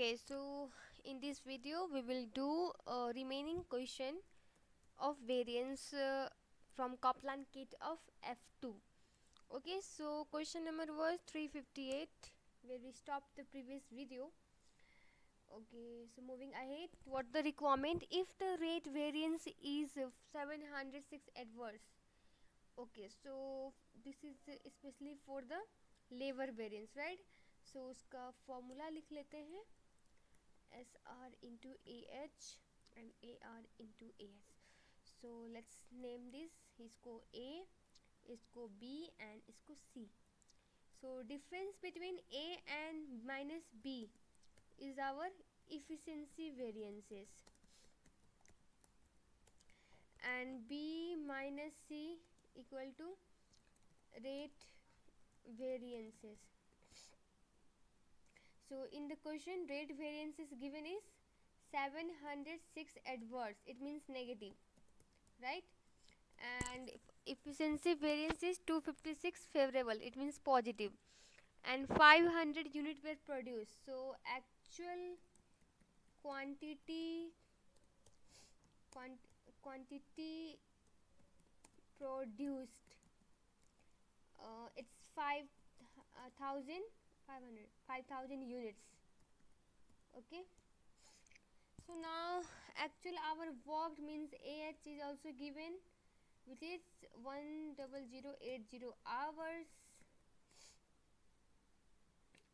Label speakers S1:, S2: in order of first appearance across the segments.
S1: Okay, so in this video we will do a remaining question of variance from Kaplan kit of F2. Okay, so question number was 358 where we stopped the previous video. Okay, so moving ahead, what the requirement if the rate variance is 706 adverse. Okay, so this is especially for the lever variance, right? So उसका formula लिख लेते हैं SR into AH and AR into AS. So let's name this, इसको A, इसको B and इसको C. So difference between A and minus B is our efficiency variances, and B minus C equal to rate variances. So in the question, rate variance is given is 706 adverse, it means negative, right? And efficiency variance is 256 favorable, it means positive, and 500 unit were produced. So actual quantity quantity produced, it's 5,000 units. Okay, so now actual hour worked means AH is also given, which is 10080 hours,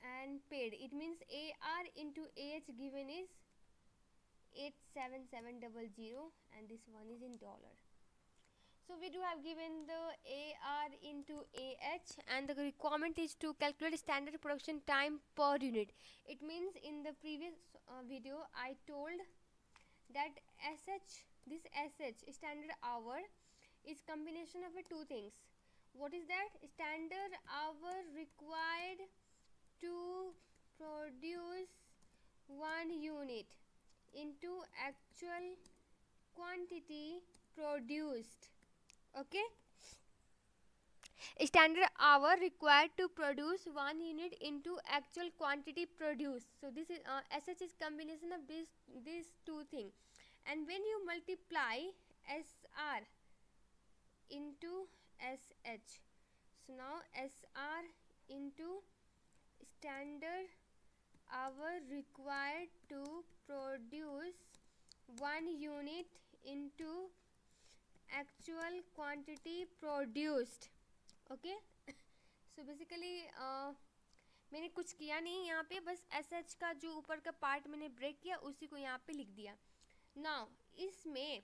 S1: and paid, it means AR into AH given is 87700, and this one is in dollar. So we do have given the AR into AH, and the requirement is to calculate standard production time per unit. It means in the previous video I told that SH, this SH standard hour is combination of two things. What is that? Standard hour required to produce 1 unit into actual quantity produced. Okay, standard hour required to produce 1 unit into actual quantity produced. So this is SH is combination of these two things, and when you multiply SR into SH, so now SR into standard hour required to produce 1 unit into actual quantity produced. Okay, so basically मैंने कुछ किया नहीं यहाँ पे, बस SH का जो ऊपर का पार्ट मैंने ब्रेक किया उसी को यहाँ पे लिख दिया. नाउ इसमें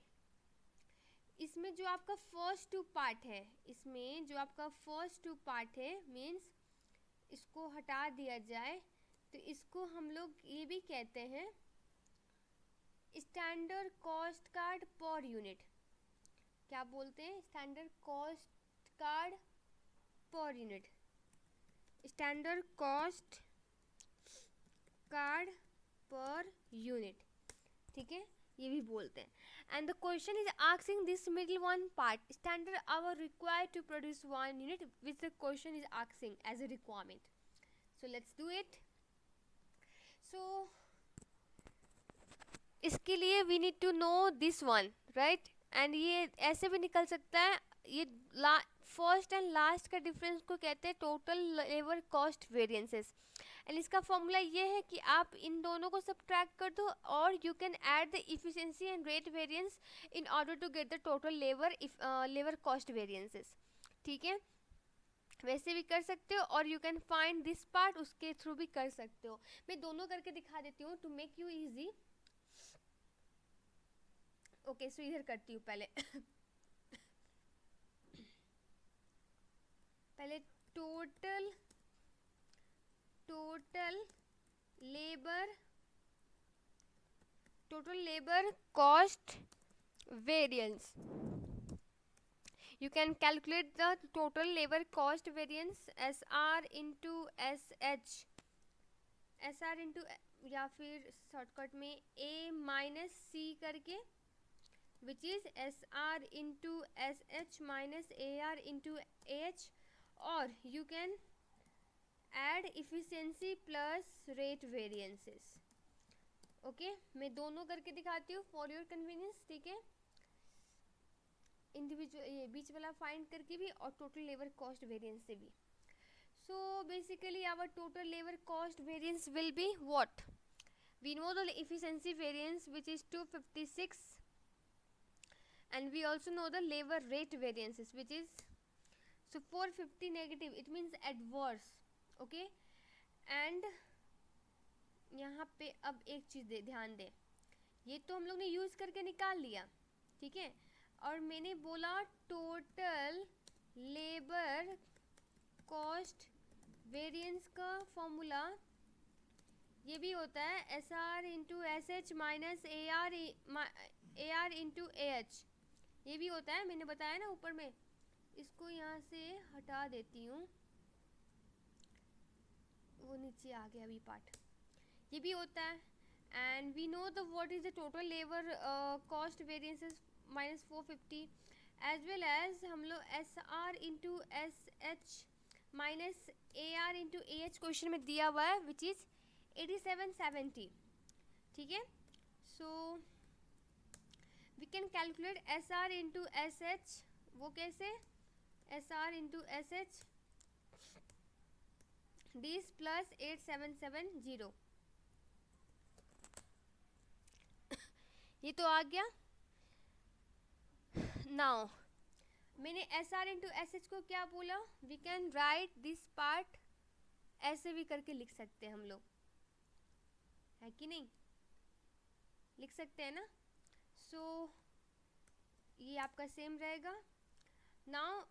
S1: जो आपका फर्स्ट टू पार्ट है, इसमें जो आपका फर्स्ट टू पार्ट है मीन्स इसको हटा दिया जाए तो इसको हम लोग ये भी कहते हैं standard cost card per unit. क्या बोलते हैं? Standard cost card per unit, standard cost card per unit. ठीक है, ये भी बोलते हैं. And the question is asking this middle one part standard hour required to produce 1 unit, which the question is asking as a requirement. So let's do it. So इसके लिए we need to know this one, right? And ये ऐसे भी निकल सकता है, ये first and last का डिफरेंस को कहते हैं total labour cost variances. And इसका फॉर्मूला ये है कि आप इन दोनों को सब्ट्रैक्ट कर दो और you can add the efficiency and rate variance in order to get the total labour cost variances. ठीक है, वैसे भी कर सकते हो और you can find this part उसके थ्रू भी कर सकते हो. मैं दोनों करके दिखा देती हूँ to make you easy. Okay, so इधर करती हूँ पहले. पहले total labour cost variance. You can calculate the total labor cost variance SR into SH, SR into या फिर शॉर्टकट में A minus C करके, which is SR into SH minus AR into AH, or you can add efficiency plus rate variances. Okay मैं दोनों करके दिखाती हूँ for your convenience, ठीक है। इंडिविजुअल ये बीच वाला फाइंड करके भी और टोटल लेबर कॉस्ट वेरिएंस से भी। So basically our total labour cost variance will be what? We know the efficiency variance which is 256, and we also know the labor rate variances which is, so 450 negative it means adverse, okay। and यहाँ पे अब एक चीज़ ध्यान दें, ये तो हम लोग ने यूज़ करके निकाल लिया, ठीक है। और मैंने बोला टोटल लेबर कॉस्ट वेरिएंस का फॉर्मूला ये भी होता है S R into S H minus A R into A H, ये भी होता है, मैंने बताया ना ऊपर में। इसको यहाँ से हटा देती हूँ, वो नीचे आ गया अभी पार्ट, ये भी होता है। And we know the what is the total labour cost variances minus 450, as well as हम लोग S R into S H minus A R into A H question में दिया हुआ है विच इज़ 8770, ठीक है। So we can calculate S R into S H, वो कैसे? S R into S H this plus 8770, ये तो आ गया। नाउ मैंने S R into S H को क्या बोला? We can write this part, ऐसे भी करके लिख सकते हैं हम लोग, है कि नहीं? लिख सकते हैं ना। सो ये आपका सेम रहेगा। नाउ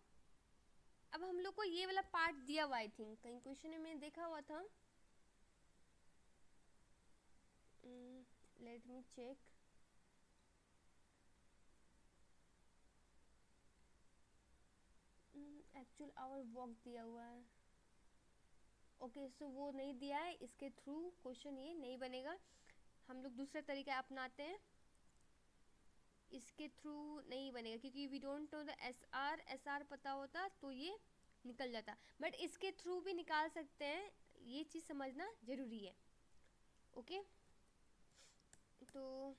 S1: अब हम लोग को ये वाला पार्ट दिया हुआ, आई थिंक कहीं क्वेश्चन में मैंने देखा हुआ था, let me check. Actual hour work दिया हुआ है, ओके सो वो नहीं दिया है, इसके थ्रू क्वेश्चन ये नहीं बनेगा, हम लोग दूसरा तरीका अपनाते हैं, इसके थ्रू नहीं बनेगा क्योंकि we don't know the S R पता होता तो ये निकल जाता, बट इसके थ्रू भी निकाल सकते हैं, ये चीज़ समझना ज़रूरी है, ओके। तो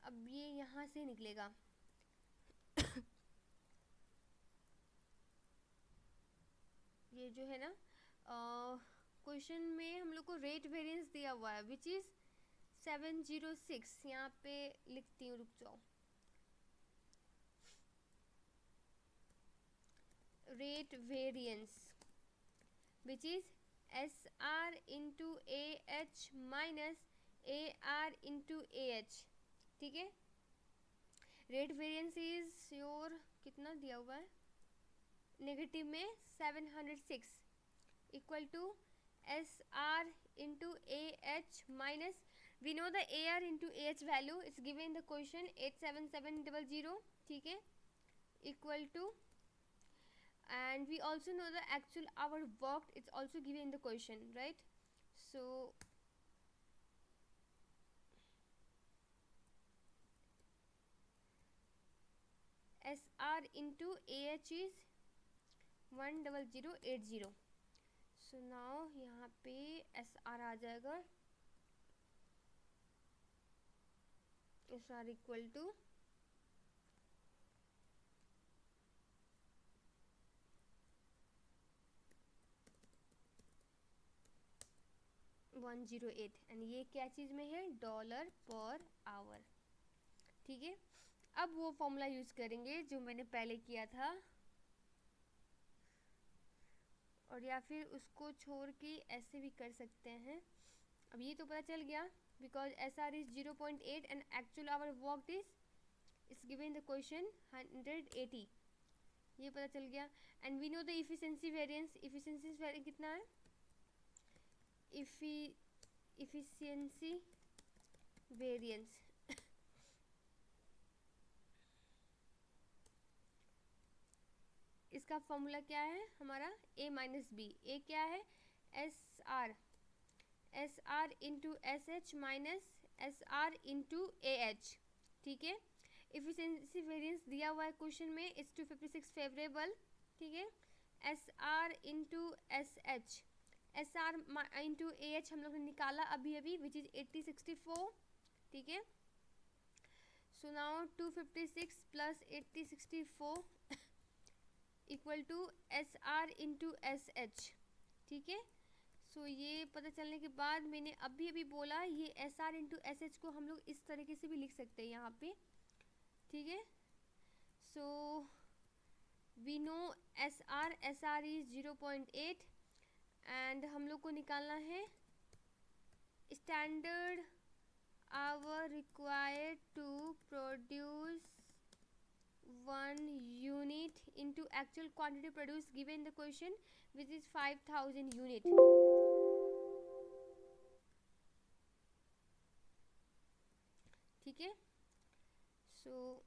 S1: अब ये यहाँ से निकलेगा ये जो है ना क्वेश्चन में हम लोग को रेट वेरिएंस दिया हुआ है विच इज़ 706, यहाँ पे लिखती हूँ, रुक जाओ। Rate variance which is S R into A H minus A R into A H, ठीक है। रेट वेरिएंस इज योर कितना दिया हुआ है नेगेटिव में 706 equal to S R into A H minus, we know the A R into A H value it's given in the question 87700, ठीक है, equal to, and we also know the actual hour worked, it's also given in the question, right? So SR into AH is 10080, so now यहाँ पे SR आ जाएगा, SR equal to 108, and ये क्या चीज़ में है? Dollar per our, ठीक है। अब वो फॉर्मूला यूज़ करेंगे जो मैंने पहले किया था, और या फिर उसको छोड़ के ऐसे भी कर सकते हैं। अब ये तो पता चल गया because S R is 0.8 and actual hour work is given in the question 180, ये पता चल गया। And we know the efficiency variance, efficiency variance कितना है? इफिशिएंसी वेरिएंस इसका फॉर्मूला क्या है हमारा? a माइनस बी, ए क्या है? S R into S H minus S R into A H, ठीक है। इफिशिएंसी वेरिएंस दिया हुआ है क्वेश्चन में, इट्स 256 फेवरेबल, ठीक है। S R into S H S R into A H हम लोग ने निकाला अभी अभी, विच इज 8064, ठीक है। So now 256 plus 8064 equal to S R into S H, ठीक है। सो ये पता चलने के बाद मैंने अभी अभी बोला ये S R into S H को हम लोग इस तरीके से भी लिख सकते हैं यहाँ पे, ठीक है। So we know S R is 0.8 and हम लोग को निकालना है standard hour required to produce 1 unit into actual quantity produced given the question, which is 5000 unit, ठीक है। सो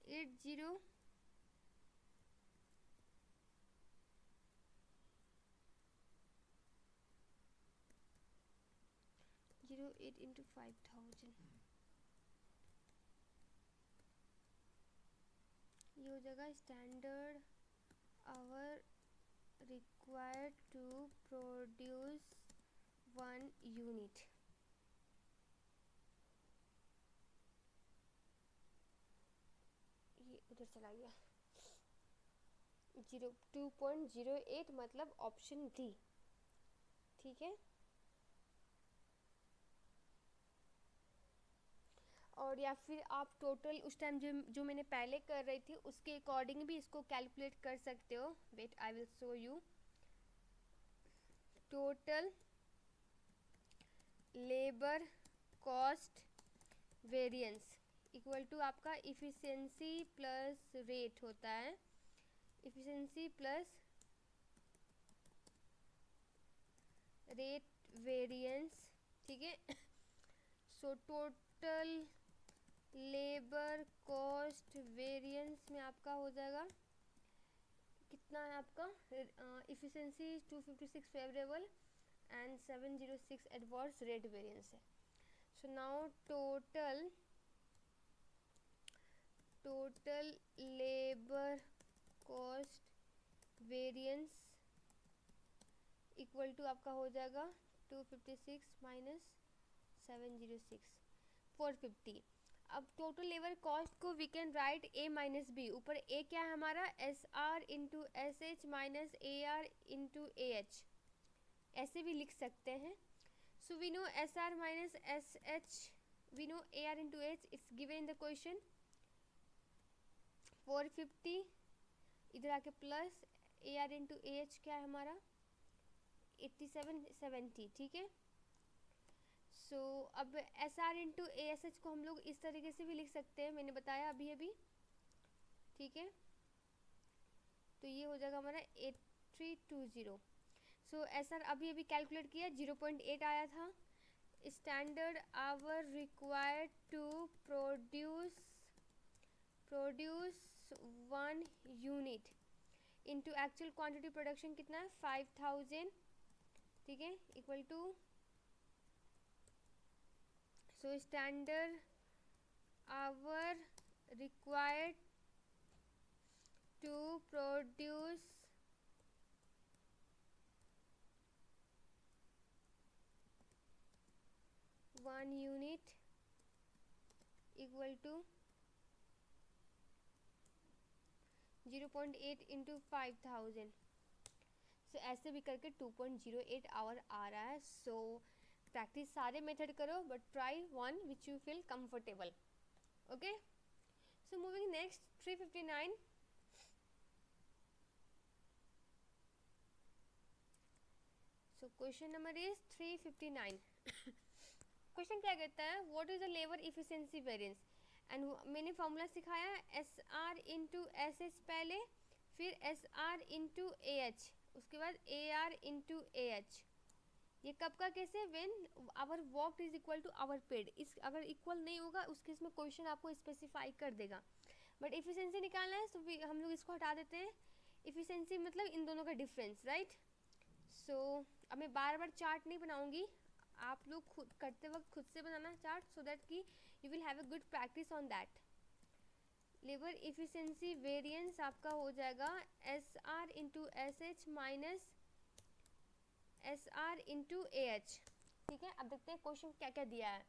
S1: 8008 into 5000, ये हो जाएगा standard hour required to produce 1 unit, ये उधर चला गया, 2.08 मतलब ऑप्शन डी, ठीक है। और या फिर आप टोटल उस टाइम जो मैंने पहले कर रही थी उसके अकॉर्डिंग भी इसको कैलकुलेट कर सकते हो। Wait I will show you. Total labour cost variance equal to आपका इफ़िशेंसी प्लस रेट होता है, इफ़िशेंसी प्लस रेट वेरिएंस, ठीक है। So total labour cost variance में आपका हो जाएगा कितना है आपका, efficiency 256 favourable and 706 adverse rate variance है। So now total labour cost variance equal to आपका हो जाएगा 256 माइनस 706 450। अब टोटल लेबर कॉस्ट को we can right A minus B, ऊपर ए क्या है हमारा S R into S H minus A R into A H, ऐसे भी लिख सकते हैं। So we know S R minus S H, we know A R into H, it's given in the question 450, इधर आके plus A R into A H क्या है हमारा 8770, ठीक है। सो अब S R into A S H को हम लोग इस तरीके से भी लिख सकते हैं, मैंने बताया अभी अभी, ठीक है। तो ये हो जाएगा हमारा 8320। सो एस आर अभी अभी कैलकुलेट किया 0.8 आया था। Standard hour required to produce 1 unit into actual quantity production कितना है 5000, ठीक है, equal to so standard hour required to produce 1 unit equal to 0.8 into 5000। सो ऐसे भी करके 2.08 आवर आ रहा है। सो प्रैक्टिस सारे मेथड करो but try one which you feel comfortable, okay. So moving next 359। So question number is 359। Question क्या कहता है, what is the labour efficiency variance, and मैंने फॉर्मूला सिखाया S R into S H पहले, फिर S R into A H, उसके बाद A R into A H. ये कब का कैसे, when hour work is equal to hour paid, इस अगर इक्वल नहीं होगा उस केस में क्वेश्चन आपको स्पेसिफाई कर देगा। बट इफिशिएंसी निकालना है तो हम लोग इसको हटा देते हैं। इफिशिएंसी मतलब इन दोनों का डिफरेंस, राइट। सो अब मैं बार बार चार्ट नहीं बनाऊंगी, आप लोग खुद करते वक्त खुद से बनाना चार्ट, सो दैट कि you will have a good practice on that. Labour efficiency variance आपका हो जाएगा S R into S H minus S R into A H. ठीक है, अब देखते हैं क्वेश्चन क्या क्या दिया है।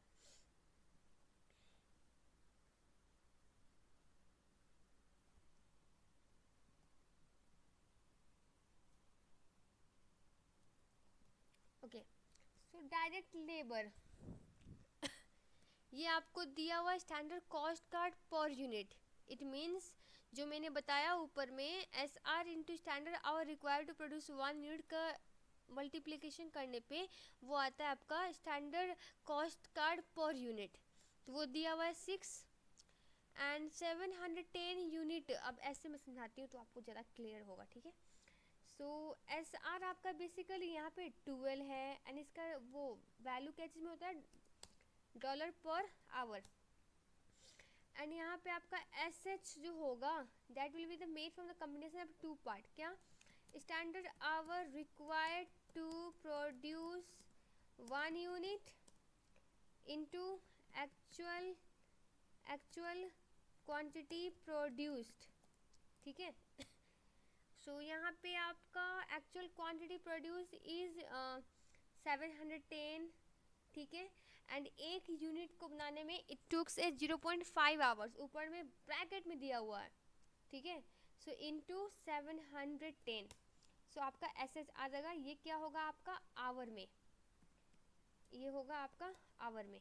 S1: ओके, सो डायरेक्ट लेबर, ये आपको दिया हुआ standard cost card per unit. It means जो मैंने बताया ऊपर में S R into standard hour required to produce 1 unit का मल्टीप्लिकेशन करने पे वो आता है आपका standard cost card per unit. तो वो दिया हुआ है 6 एंड 710 यूनिट। अब ऐसे मैं समझाती हूँ तो आपको ज़्यादा क्लियर होगा। ठीक है, सो एस आर आपका बेसिकली यहाँ पे 12 है एंड इसका वो वैल्यू क्या चीज़ में होता है, डॉलर पर आवर। एंड यहाँ पे आपका एस एच जो होगा that will be the made from the combination of 2 part. क्या, standard hour required to produce 1 unit into actual quantity produced. ठीक है, सो यहाँ पे आपका एक्चुअल क्वांटिटी प्रोड्यूस इज 710। ठीक है, एंड एक यूनिट को बनाने में इट टुक्स ए 0.5 आवर्स, ऊपर में ब्रैकेट में दिया हुआ है। ठीक है, सो इनटू 710, सो आपका एस एच आ जाएगा। ये क्या होगा आपका आवर में, ये होगा आपका आवर में।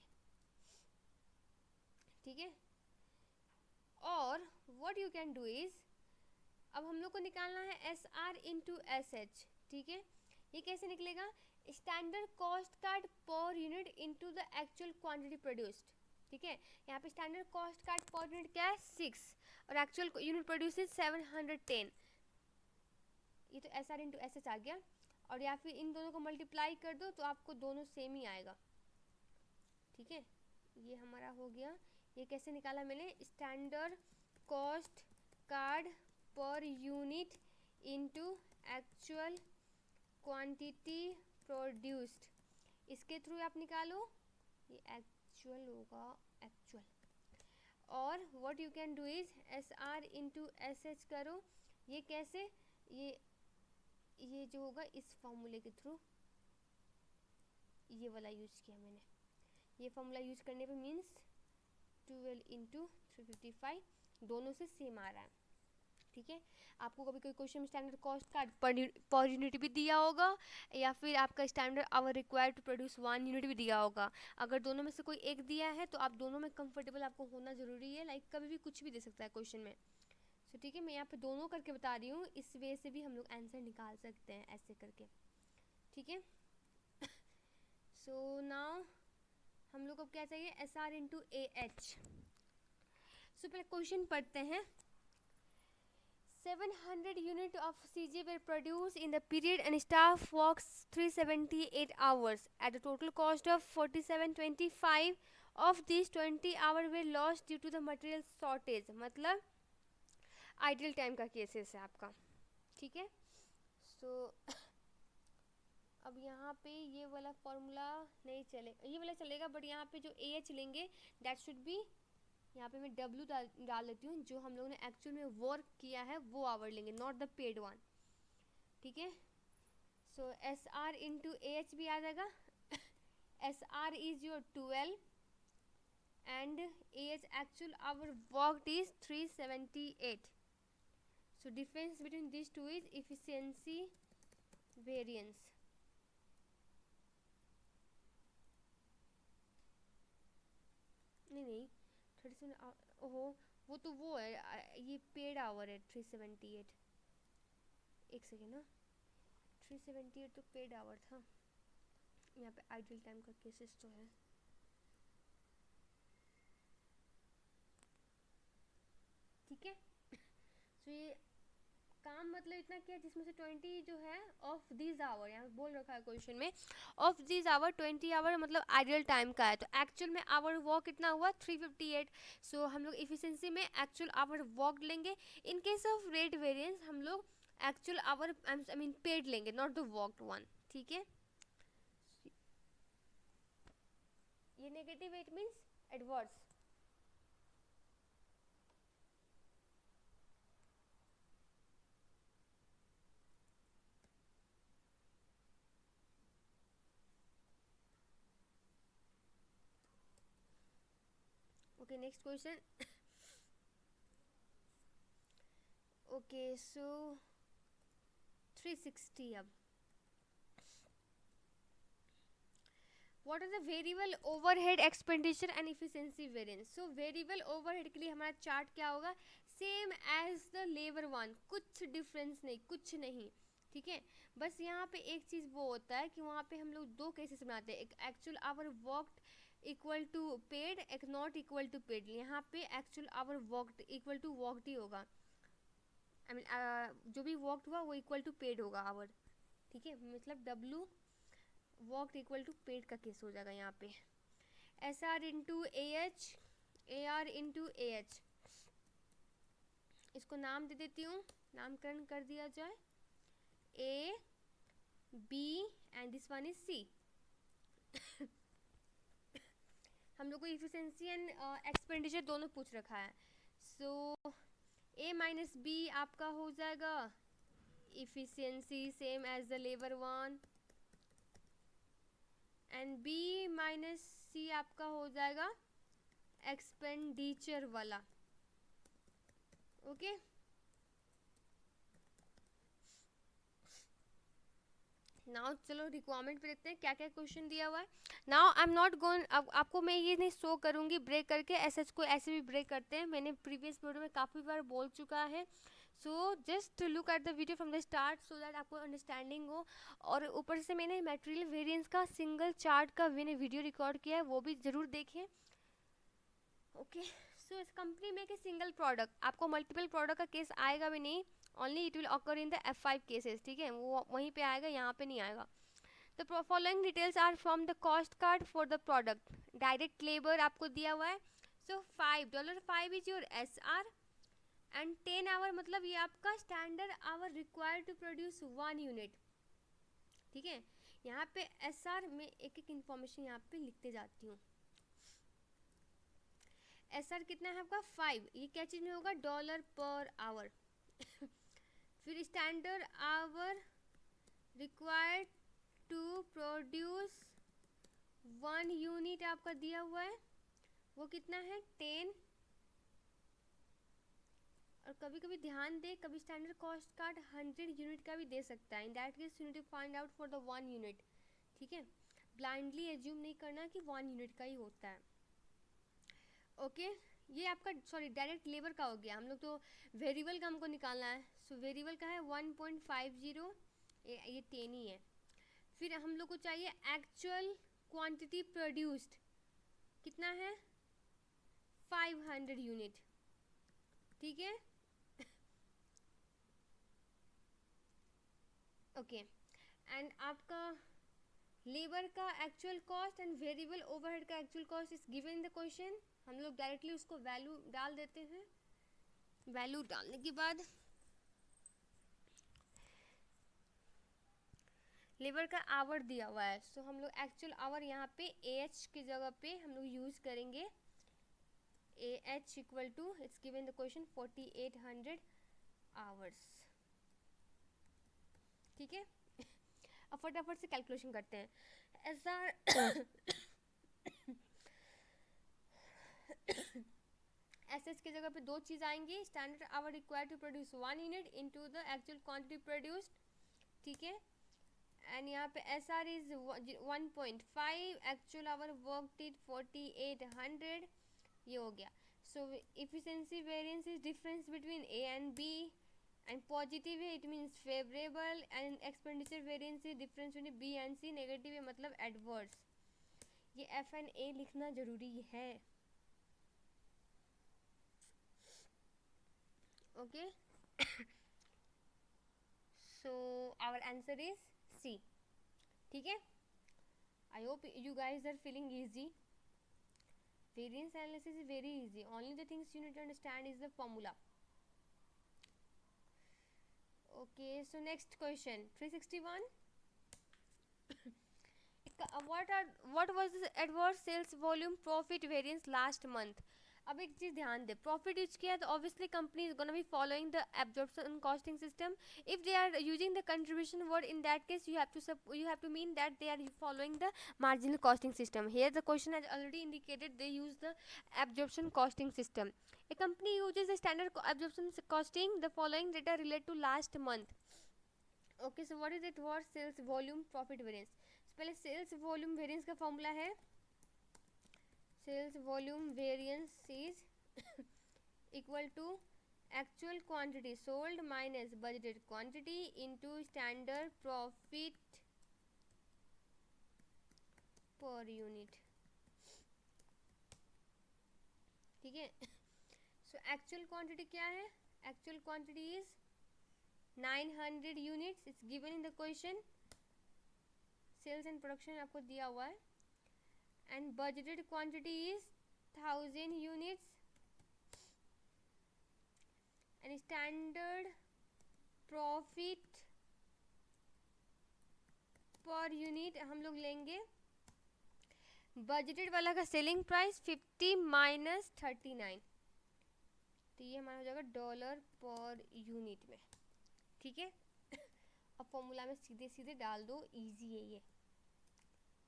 S1: ठीक है, और what you can do is, अब हम लोग को निकालना है S R into S H. ठीक है, ये कैसे निकलेगा, standard cost card per unit into the actual quantity produced. ठीक है, यहाँ पे standard cost card per unit क्या है 6 और एक्चुअल यूनिट प्रोड्यूस 710। ये तो S R into S H आ गया, और या फिर इन दोनों को मल्टीप्लाई कर दो तो आपको दोनों सेम ही आएगा। ठीक है, ये हमारा हो गया। ये कैसे निकाला मैंने, standard cost card per unit into actual quantity produced, इसके थ्रू आप निकालो। ये एक्चुअल होगा, एक्चुअल। और what you can do is S R into S H करो। ये कैसे, ये जो होगा इस फॉर्मूले के थ्रू, ये वाला यूज किया मैंने। ये फॉर्मूला यूज करने पे मीन्स 12 इंटू 355 दोनों से सेम आ रहा है। ठीक है, आपको कभी कोई क्वेश्चन में standard cost card per unit भी दिया होगा या फिर आपका standard hour required to produce 1 unit भी दिया होगा। अगर दोनों में से कोई एक दिया है तो आप दोनों में कंफर्टेबल आपको होना ज़रूरी है। लाइक कभी भी कुछ भी दे सकता है क्वेश्चन में। सो ठीक है, मैं यहाँ पे दोनों करके बता रही हूँ, इस वे से भी हम लोग आंसर निकाल सकते हैं ऐसे करके। ठीक है, सो नाउ हम लोग को क्या चाहिए, S R into A H. So पहले क्वेश्चन पढ़ते हैं। 700 unit of CJ were produced in the period and staff works 378 hours at a total cost of 4725. Of these 20 hours were lost due to the material shortage। मतलब ideal time का cases है आपका। ठीक है, सो अब यहाँ पे ये वाला फॉर्मूला नहीं चलेगा, ये वाला चलेगा, बट यहाँ पे जो ए एच लेंगे दैट शुड बी, यहाँ पे मैं डब्ल्यू डाल लेती हूँ, जो हम लोगों ने एक्चुअल में वर्क किया है वो आवर लेंगे, नॉट द पेड वन। ठीक है, so S R into A H भी आ जाएगा। S R is your 12 and A H actual hour work is 378। So difference between this two is efficiency variance. नहीं 37, ओहो वो तो वो है, ये पेड आवर है 378। एक सेकेंड ना, 378 तो पेड आवर था। यहाँ पे आइडियल टाइम का केसेस तो है। ठीक है, तो ये काम मतलब इतना किया जिसमें से 20 जो है ऑफ दिस आवर, यहाँ बोल रखा है क्वेश्चन में ऑफ दिस आवर 20 आवर मतलब आइडियल टाइम का है, तो एक्चुअल में आवर वर्क कितना हुआ 358। सो हम लोग इफिशिएंसी में एक्चुअल आवर वर्क लेंगे। In case of rate variance हम लोग actual our I mean paid लेंगे, नॉट द वर्कड वन। ठीक है, ये negative it means adverse. Okay, next question. Okay, so 360 अब. What are the variable overhead expenditure and efficiency variance? So variable overhead के लिए हमारा चार्ट क्या होगा? Same as the labour one, कुछ डिफरेंस नहीं, कुछ नहीं. ठीक है, बस यहाँ पे एक चीज़ वो होता है कि वहाँ पे हम लोग दो केसेस बनाते हैं, एक actual hour worked equal to paid, एक नॉट इक्वल टू पेड. यहाँ पे actual hour worked equal to worked ही होगा. आई मीन जो भी वर्कड हुआ वो इक्वल टू पेड होगा आवर. ठीक है, मतलब W worked equal to paid का केस हो जाएगा यहाँ पे. S R into A H, A R into A H. इसको नाम दे देती हूँ, नामकरण कर दिया जाए. ए B and this one is C. हम लोग को इफिशिएंसी एंड एक्सपेंडिचर दोनों पूछ रखा है. सो ए माइनस बी आपका हो जाएगा efficiency same as the labour one, and B minus C आपका हो जाएगा एक्सपेंडिचर वाला. ओके, नाउ चलो रिक्वायरमेंट पे देखते हैं क्या क्या क्वेश्चन दिया हुआ है. Now I am not going, अब आपको मैं ये नहीं शो करूँगी ब्रेक करके, ऐसे को ऐसे भी ब्रेक करते हैं, मैंने प्रीवियस वीडियो में काफ़ी बार बोल चुका है. So just look at the video from the start so that आपको अंडरस्टैंडिंग हो. और ऊपर से मैंने मटेरियल वेरिएंस का सिंगल चार्ट का मैंने वीडियो रिकॉर्ड किया है, वो भी ज़रूर देखें. ओके, सो इस कंपनी में कि सिंगल प्रोडक्ट, आपको मल्टीपल प्रोडक्ट का केस आएगा भी नहीं, only it will occur in the F5 cases. ठीक है, वो वहीं पे आएगा, यहाँ पे नहीं आएगा. The following details are from the cost card for the product. Direct labour आपको दिया हुआ है. So $5 is your SR and 10 hour, मतलब ये आपका standard hour required to produce 1 unit. ठीक है, यहाँ पे SR में एक एक इन्फॉर्मेशन यहाँ पे लिखते जाती हूँ. SR कितना है आपका 5, ये क्या चीज़ में होगा? Dollar per hour. फिर standard hour required to produce 1 unit आपका दिया हुआ है, वो कितना है 10. और कभी कभी ध्यान दे, कभी स्टैंडर्ड कॉस्ट कार्ड 100 यूनिट का भी दे सकता है. In that case you need to find out for the 1 unit. ठीक है, ब्लाइंडली एज्यूम नहीं करना कि 1 यूनिट का ही होता है. ओके, ये आपका सॉरी डायरेक्ट लेबर का हो गया. हम लोग तो वेरिएबल का हमको निकालना है. सो वेरिएबल का है 1.50, ये 10 ही है. फिर हम लोग को चाहिए एक्चुअल क्वांटिटी प्रोड्यूस्ड, कितना है 500 यूनिट. ठीक है, ओके. एंड आपका लेबर का actual cost and variable overhead का actual cost is given in the question. हम लोग डायरेक्टली उसको वैल्यू डाल देते हैं. वैल्यू डालने के बाद लेबर का आवर दिया हुआ है. सो हम लोग एक्चुअल आवर यहाँ पे AH की जगह पे हम लोग यूज करेंगे. AH equal to, it's given the question 4800 hours. ठीक है, अब फटाफट से कैलकुलेशन करते हैं. SR SS की जगह पे दो चीज़ आएंगी. Standard hour required to produce 1 unit into the actual quantity produced. ठीक है, एंड यहाँ पे SR is 1.5, actual hour work did 4800, ये हो गया. So efficiency variance is difference between A and B, and positive है it means favourable, and expenditure variance is difference between B and C, negative है मतलब adverse. ये F and A लिखना जरूरी है. Okay, so our answer is C. ठीक है, I hope you guys are feeling easy. Variance analysis is very easy. Only the things you need to understand is the formula. Okay, so next question 361. What was the adverse sales volume profit variance last month? अब एक चीज ध्यान दे, profit use किया तो obviously company is gonna be following the absorption costing system. If they are using the contribution word, in that case you have to mean that they are following the marginal costing system. Here the question has already indicated they use the absorption costing system. A company uses the standard absorption costing. The following data relate to last month. Okay, so what is it? What sales volume profit variance. So पहले sales volume variance का formula है, sales volume variance is equal to actual quantity sold minus budgeted quantity into standard profit per unit. ठीक है. So actual quantity क्या है? Actual quantity is 900 units. It's given in the question. Sales and production आपको दिया हुआ है. And budgeted quantity is 1000 units. And standard profit per unit हम लोग लेंगे बजटेड वाला का सेलिंग प्राइस 50 माइनस 39, तो ये हमारा हो जाएगा डॉलर पर यूनिट में. ठीक है. अब फॉर्मूला में सीधे सीधे डाल दो, इजी है ये,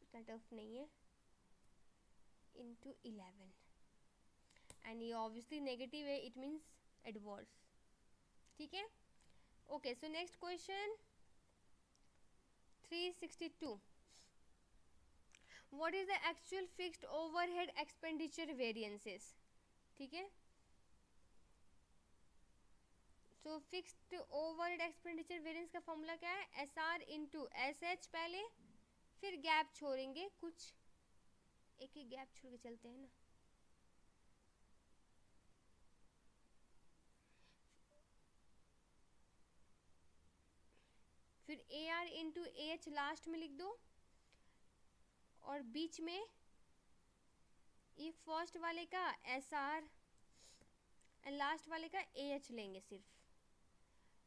S1: इतना टफ नहीं है. इनटू 11 एंड ये ऑब्वियसली नेगेटिव है, इट मीन्स एडवर्स. ठीक है. Okay, so next question 362. What is the actual fixed overhead expenditure variances? ठीक है. So fixed overhead expenditure variance का फॉर्मूला क्या है? SR इंटू SH पहले, फिर गैप छोड़ेंगे, कुछ एक ही गैप छोड़ के चलते हैं ना. फिर AR इंटू AH लास्ट में लिख दो, और बीच में ये फर्स्ट वाले का SR एंड लास्ट वाले का AH लेंगे सिर्फ.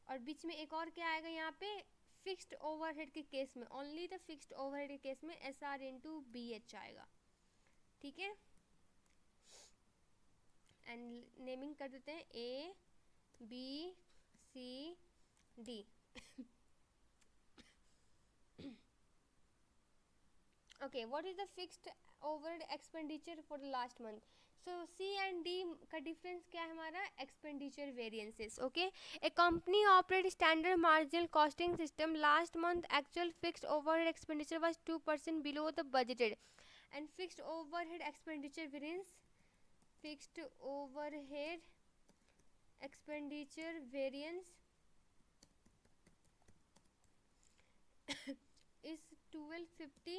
S1: और बीच में एक और क्या आएगा यहाँ पे, फिक्स्ड ओवरहेड के केस में, ओनली द फिक्स्ड ओवरहेड के केस में SR इंटू BH आएगा. ठीक है. एंड नेमिंग कर देते हैं ABCD. Okay, what is the fixed overhead expenditure for the last month? So C and D का difference क्या है हमारा? Expenditure variances. Okay, a company operates standard marginal costing system. Last month actual fixed overhead expenditure was 2% below the budgeted, and fixed overhead expenditure variance, fixed overhead expenditure variance is 1250.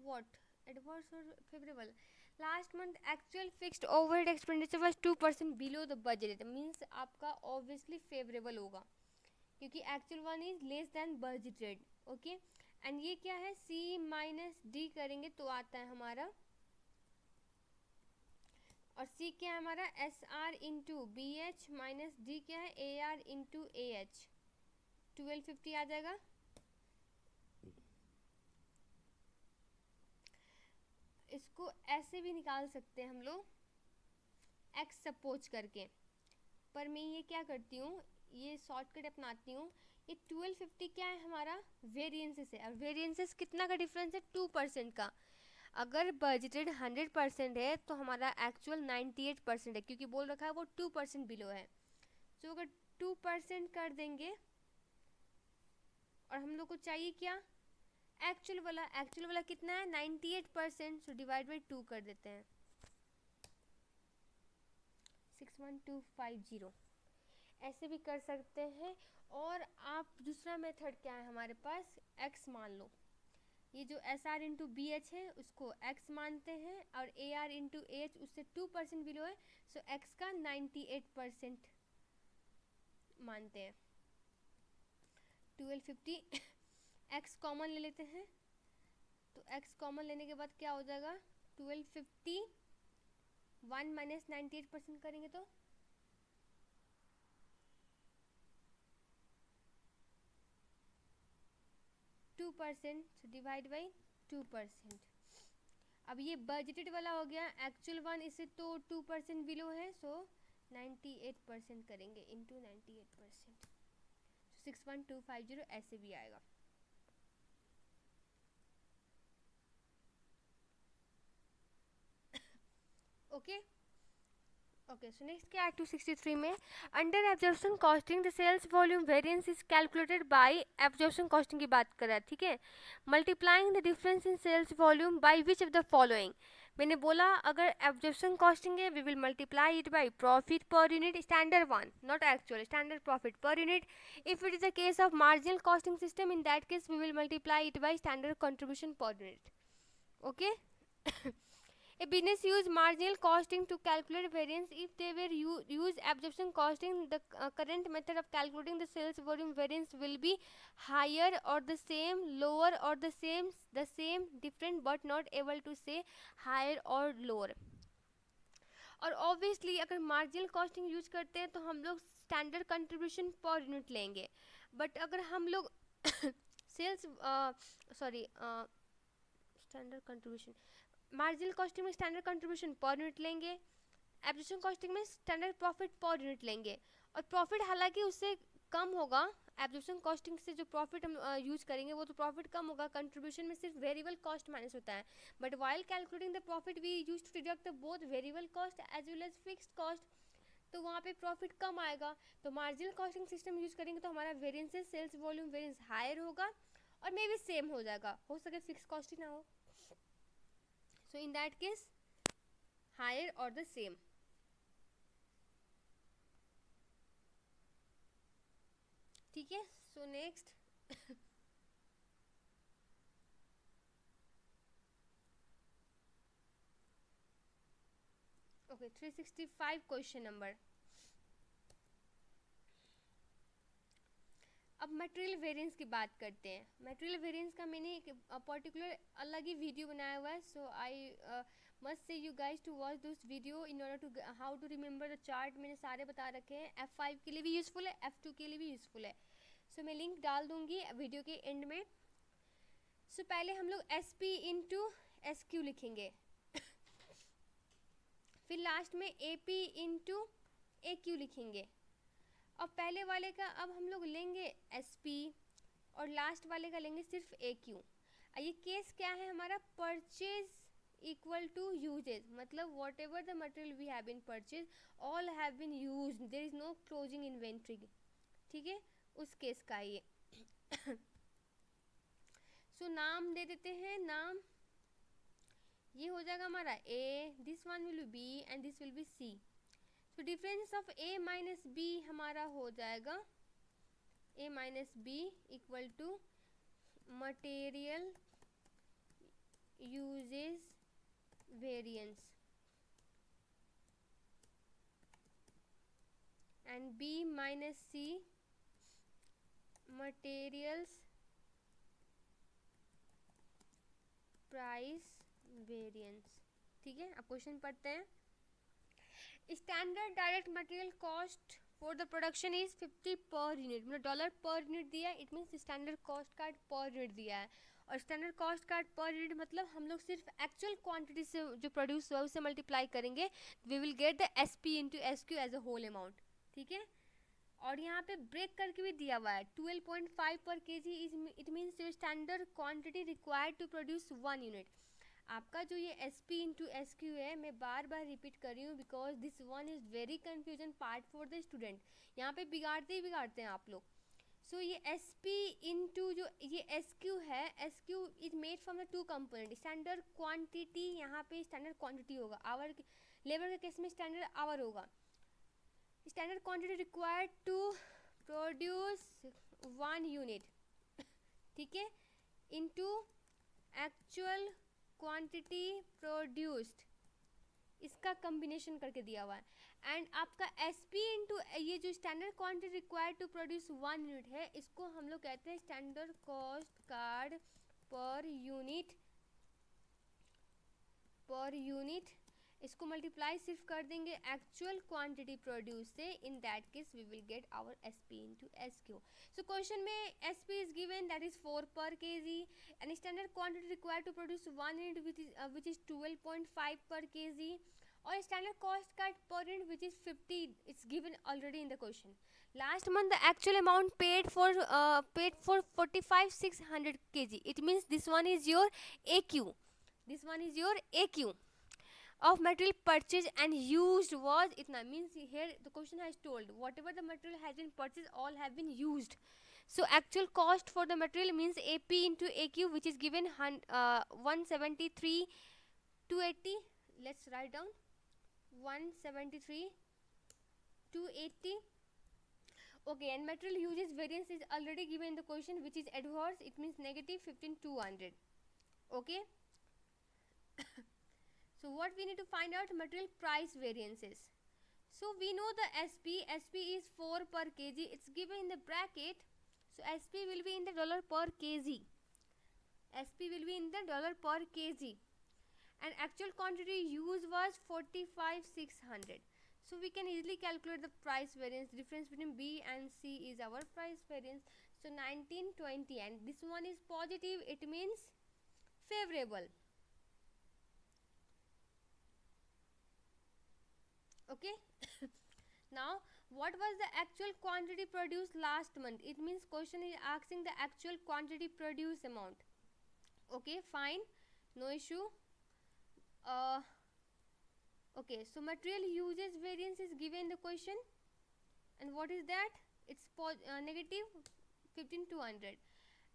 S1: What? Adverse or favorable? Last month actual fixed overhead expenditure was 2% below the budget. Means आपका obviously favorable होगा, क्योंकि actual one is less than budgeted. Okay, and ये क्या है? C minus D करेंगे तो आता है हमारा, और C क्या है हमारा? SR into BH minus D क्या है? AR into AH. 1250 आ जाएगा. इसको ऐसे भी निकाल सकते हैं हम लोग, x सपोज करके, पर मैं ये क्या करती हूँ, ये शॉर्टकट अपनाती हूँ. ये 1250 क्या है हमारा? वेरिएंसेस है. और वेरिएंसेस कितना का डिफरेंस है? 2% का. अगर बजटेड 100% है तो हमारा एक्चुअल 98% है, क्योंकि बोल रखा है वो 2% बिलो है. तो अगर 2% कर देंगे, और हम लोग को चाहिए क्या? एक्चुअल वाला कितना है? 98%. सो डिवाइड बाई 2 कर देते हैं, 61250. ऐसे भी कर सकते हैं. और आप दूसरा मेथड क्या है हमारे पास? x मान लो. ये जो SR इंटू BH है उसको x मानते हैं, और AR इंटू AH उससे 2% बिलो है, सो x का 98% मानते हैं. 1250 x कॉमन ले लेते हैं, तो x कॉमन लेने के बाद क्या हो जाएगा? 1250 1 माइनस 98% करेंगे तो 2%. So divide by 2%. अब ये बजटेड वाला हो गया, एक्चुअल वन इससे तो 2% बिलो है, सो 98% करेंगे इंटू 98%, 61250 ऐसे भी आएगा। ओके ओके, सो नेक्स्ट क्या है 263 में, under absorption costing the sales volume variance is calculated by absorption costing की बात कर रहा है, ठीक है, multiplying the difference in sales volume by which of the following. मैंने बोला अगर एब्जॉर्प्शन कॉस्टिंग है we will multiply it by profit per unit, standard one not actual, standard profit per unit. If it is the case of marginal costing system in that case we will multiply it by standard contribution per unit. Okay A business use marginal costing to calculate variance. If they were use absorption costing, the current method of calculating the sales volume variance will be higher or the same, lower or the same, different but not able to say higher or lower. और obviously अगर marginal costing use करते हैं तो हम लोग standard contribution per unit लेंगे, but अगर हम लोग sales sorry standard contribution, marginal costing में स्टैंडर्ड कंट्रीब्यूशन पर यूनिट लेंगे, एब्जॉर्प्शन कॉस्टिंग में स्टैंडर्ड प्रॉफिट पर यूनिट लेंगे, और प्रॉफिट हालांकि उससे कम होगा, एब्जॉर्प्शन कॉस्टिंग से जो प्रॉफिट हम यूज करेंगे वो तो प्रॉफिट कम होगा, कंट्रीब्यूशन में सिर्फ वेरिएबल कॉस्ट माइनस होता है, but while calculating the profit we use to deduct the both variable cost as well as fixed cost, तो वहाँ पे प्रॉफिट कम आएगा, तो मार्जिनल कॉस्टिंग सिस्टम यूज करेंगे तो हमारा variances sales volume variance higher होगा और मे भी सेम हो जाएगा, हो सके फिक्स कॉस्ट ही ना हो, so in that case higher or the same. ठीक है, so next okay 365 question number. अब मटेरियल वेरिएंस की बात करते हैं। मटेरियल वेरिएंस का मैंने एक पर्टिकुलर अलग ही वीडियो बनाया हुआ है, so I must say you guys to watch this video in order to how to remember the chart, मैंने सारे बता रखे हैं, F5 के लिए भी यूज़फुल है, F2 के लिए भी यूज़फुल है, सो मैं लिंक डाल दूंगी वीडियो के एंड में। सो पहले हम लोग SP इंटू SQ लिखेंगे, फिर लास्ट में AP इंटू AQ लिखेंगे, और पहले वाले का अब हम लोग लेंगे SP और लास्ट वाले का लेंगे सिर्फ AQ। ये केस क्या है हमारा, परचेज इक्वल टू यूजेज, मतलब whatever the material we have been purchase all have been use, there is no closing inventory, ठीक है, उस केस का ये सो नाम दे देते हैं, नाम ये हो जाएगा हमारा A, this one will be B and this will be C। तो difference of A minus B हमारा हो जाएगा A minus B equal to material usages variance and B minus C materials price variance. ठीक है, अब question पढ़ते हैं। Standard direct material cost for the production is 50 per unit, मतलब dollar per unit दिया है, it means standard cost card per unit दिया है, और standard cost card per unit मतलब हम लोग सिर्फ एक्चुअल क्वांटिटी से जो प्रोड्यूस हुआ है उसे मल्टीप्लाई करेंगे, we will get the SP into SQ as a whole amount. ठीक है, और यहाँ पे ब्रेक करके भी दिया हुआ है 12.5 per KG is, it means your standard quantity required to produce 1 unit. आपका जो ये SP इंटू SQ है, मैं बार बार रिपीट कर रही हूँ because this one is very confusion part for the student, यहाँ पे बिगाड़ते ही बिगाड़ते हैं आप लोग। सो ये SP इंटू जो ये SQ है, SQ is made from the 2 component, standard quantity, यहाँ पे स्टैंडर्ड क्वांटिटी होगा, आवर लेबर के केस में स्टैंडर्ड आवर होगा, standard quantity required to produce 1 unit, ठीक है, इनटू एक्चुअल क्वांटिटी प्रोड्यूस्ड, इसका कॉम्बिनेशन करके दिया हुआ है, एंड आपका SP इंटू ये जो standard quantity required to produce 1 unit है, इसको हम लोग कहते हैं standard cost card per unit इसको मल्टीप्लाई सिर्फ कर देंगे एक्चुअल क्वांटिटी प्रोड्यूस से, in that case we will get our S P into S Q. So question में S P is given that is 4 per K G and standard quantity required to produce 1 unit which is 12.5 per K जी, और standard cost का per unit which is 50. It's given already in the question. Last month the actual amount paid for 45,600 kg. It means this one is your AQ. This one is your AQ of material purchased and used was itna. Means here the question has told whatever the material has been purchased all have been used. So actual cost for the material means AP into AQ, which is given 173 280. Let's write down 173 280. Okay, and material uses variance is already given in the question, which is adverse. It means negative 15,200. Okay. So what we need to find out material price variances. So we know the SP. SP is 4 per kg. It's given in the bracket. So SP will be in the dollar per kg. SP will be in the dollar per kg. And actual quantity used was 45,600. So we can easily calculate the price variance. Difference between B and C is our price variance. So 1920, and this one is positive, it means favorable. Okay. Now what was the actual quantity produced last month? It means question is asking the actual quantity produced amount. Okay, fine, no issue. Okay, so material uses variance is given in the question, and what is that? It's negative 15,200.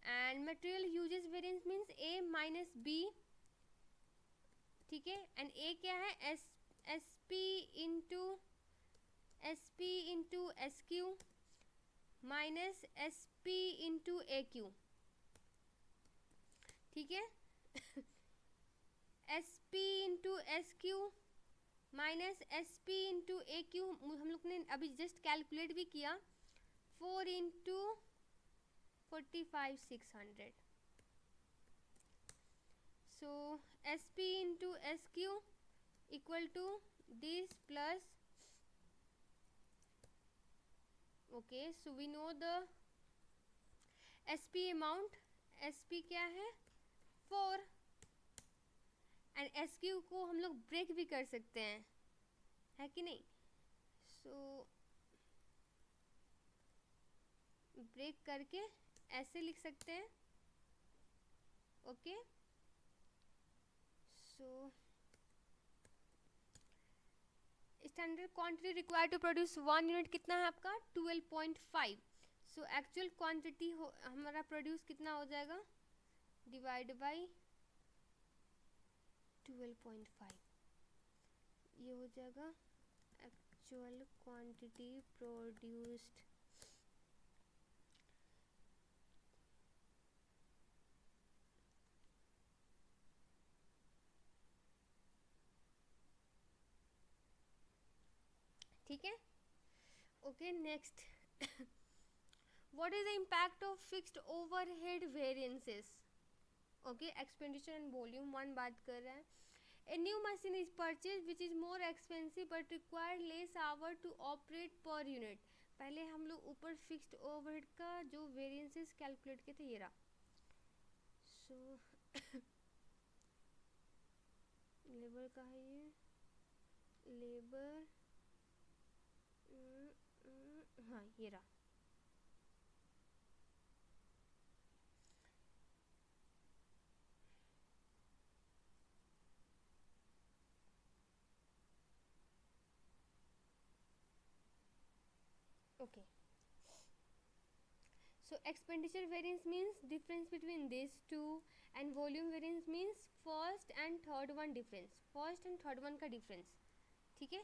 S1: and material uses variance means A minus B. ठीक है, and A क्या है? SP into SQ minus SP into AQ. ठीक है. SP into SQ minus SP into AQ हम लोग ने अभी जस्ट कैलकुलेट भी किया. 4 into 45,600. So SP into SQ equal to this plus. Okay, so we know the SP amount. SP क्या है? 4. एंड SQ को हम लोग ब्रेक भी कर सकते हैं, है कि नहीं? सो ब्रेक करके ऐसे लिख सकते हैं. Okay, so standard quantity required to produce 1 unit कितना है आपका? 12.5. सो एक्चुअल क्वांटिटी हमारा प्रोड्यूस कितना हो जाएगा? Divide by 12.5. ये हो जाएगा एक्चुअल क्वांटिटी प्रोड्यूस्ड. ठीक है. Okay, next. What is the impact of fixed overhead variances? Okay, expenditure and volume 1 बात कर रहा है. A new machine is purchased which is more expensive but require less hour to operate per unit. पहले हम लोग ऊपर fixed overhead का जो वेरिएंसेस कैलकुलेट किए थे, ये रहा. सो लेबर का है ये. लेबर, हाँ ये रहा. Okay, so expenditure variance means difference between these two, and volume variance means first and third one difference. First and third one का डिफरेंस. ठीक है,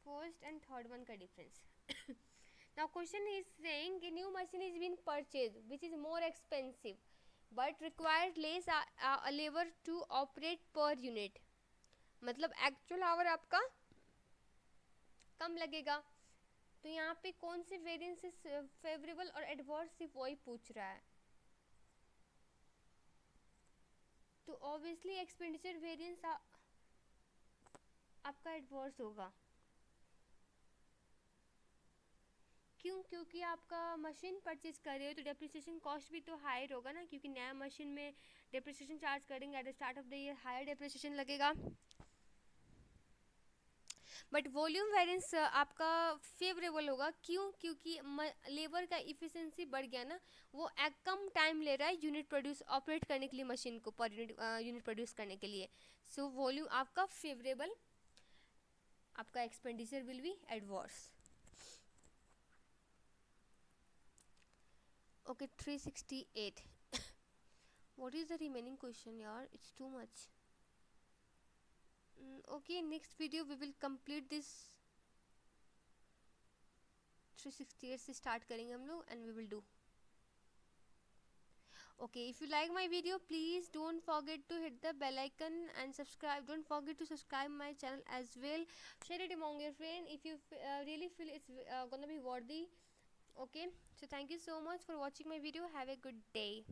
S1: फर्स्ट एंड थर्ड वन का difference. Now question is saying a new machine is being purchased which is more expensive but required less labor to operate per unit. मतलब actual our आपका कम लगेगा. तो यहाँ पे कौन से वेरिएंसेस फेवरेबल और एडवर्स सिर्फ वही पूछ रहा है. तो ऑब्वियसली एक्सपेंडिचर वेरिएंस आपका एडवर्स होगा। क्यों? क्योंकि आपका मशीन परचेज कर रहे हो तो डेप्रिसिएशन कॉस्ट भी तो हायर होगा ना, क्योंकि नया मशीन में डेप्रिसिएशन चार्ज करेंगे at the start of the year, higher depreciation लगेगा। बट वॉल्यूम वेरिएंस आपका फेवरेबल होगा। क्यों? क्योंकि लेबर का इफिशिएंसी बढ़ गया ना, वो कम टाइम ले रहा है यूनिट प्रोड्यूस ऑपरेट करने के लिए, मशीन को पर यूनिट प्रोड्यूस करने के लिए। सो वॉल्यूम आपका फेवरेबल, आपका expenditure will be adverse. Okay, 368. What is the remaining question, yaar? It's too much. Okay, next video we will complete this 368 से start करेंगे हम लोग and we will do. Okay, if you like my video, please don't forget to hit the bell icon and subscribe. Don't forget to subscribe my channel as well. Share it among your friends if you really feel it's gonna be worthy. Okay, so thank you so much for watching my video. Have a good day.